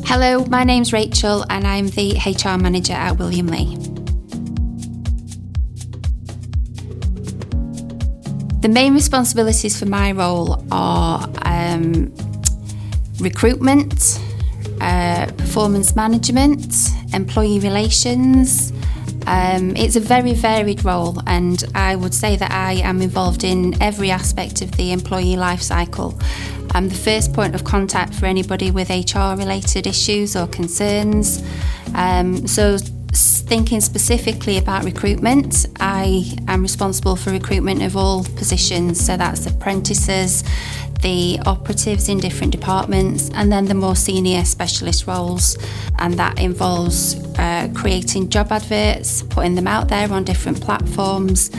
Hello, my name's Rachael and I'm the HR manager at William Lee. The main responsibilities for my role are recruitment, performance management, employee relations. It's a very varied role, and I would say that I am involved in every aspect of the employee life cycle. I'm the first point of contact for anybody with HR related issues or concerns. So thinking specifically about recruitment, I am responsible for recruitment of all positions, so that's apprentices, the operatives in different departments, and then the more senior specialist roles. And that involves creating job adverts, putting them out there on different platforms,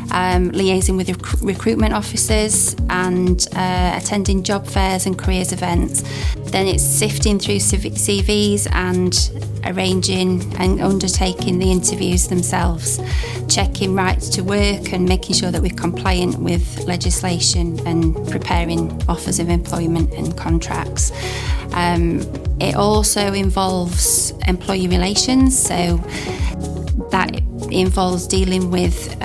liaising with recruitment officers and attending job fairs and careers events. Then it's sifting through CVs and arranging and undertaking the interviews themselves, checking rights to work and making sure that we're compliant with legislation and preparing offers of employment and contracts. It also involves employee relations, so that involves dealing with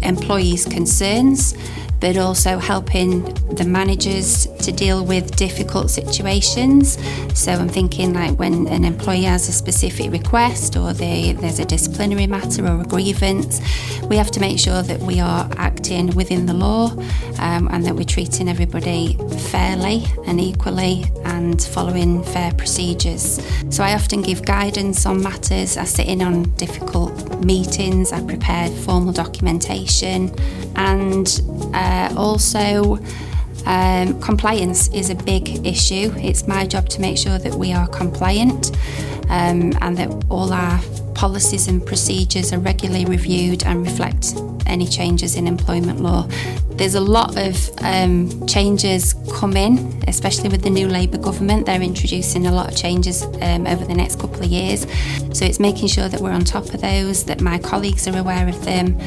employees' concerns, but also helping the managers to deal with difficult situations. So I'm thinking like when an employee has a specific request or there's a disciplinary matter or a grievance, we have to make sure that we are acting within the law and that we're treating everybody fairly and equally and following fair procedures. So I often give guidance on matters, I sit in on difficult meetings, I prepare formal documentation, and also compliance is a big issue. It's my job to make sure that we are compliant and that all our policies and procedures are regularly reviewed and reflect any changes in employment law. There's a lot of changes coming, especially with the new Labour government. They're introducing a lot of changes over the next couple of years. So it's making sure that we're on top of those, that my colleagues are aware of them,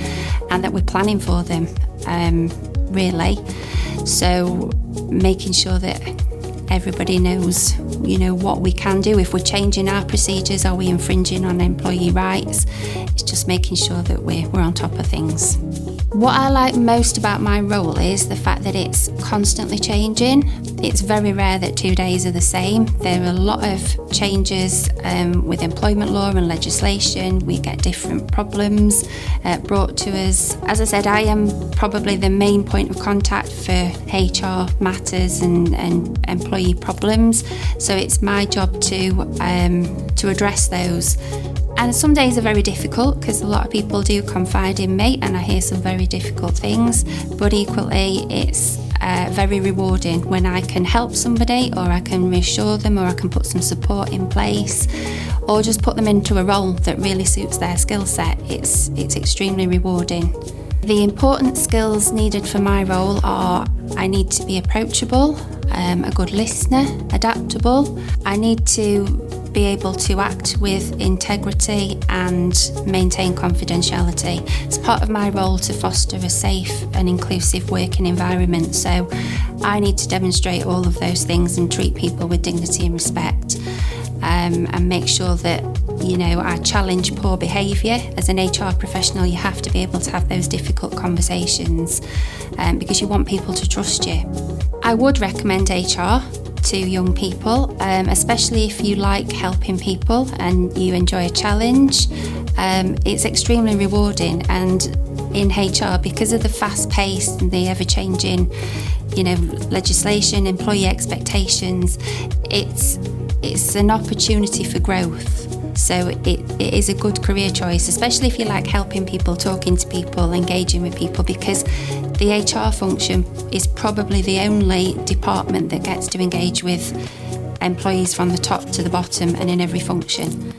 and that we're planning for them, really. So making sure that everybody knows, what we can do. If we're changing our procedures, are we infringing on employee rights? It's just making sure that we're on top of things. What I like most about my role is the fact that it's constantly changing. It's very rare that 2 days are the same. There are a lot of changes with employment law and legislation. We get different problems brought to us. As I said, I am probably the main point of contact for HR matters and employee problems. So it's my job to address those. And some days are very difficult because a lot of people do confide in me and I hear some very difficult things, but equally it's very rewarding when I can help somebody, or I can reassure them, or I can put some support in place, or just put them into a role that really suits their skill set. It's extremely rewarding. The important skills needed for my role are I need to be approachable, a good listener, adaptable. I need to be able to act with integrity and maintain confidentiality. It's part of my role to foster a safe and inclusive working environment, so I need to demonstrate all of those things and treat people with dignity and respect, and make sure that I challenge poor behaviour. As an HR professional, you have to be able to have those difficult conversations because you want people to trust you. I would recommend HR to young people, especially if you like helping people and you enjoy a challenge. It's extremely rewarding, and in HR, because of the fast pace and the ever-changing legislation, employee expectations, it's an opportunity for growth. So it is a good career choice, especially if you like helping people, talking to people, engaging with people, because the HR function is probably the only department that gets to engage with employees from the top to the bottom and in every function.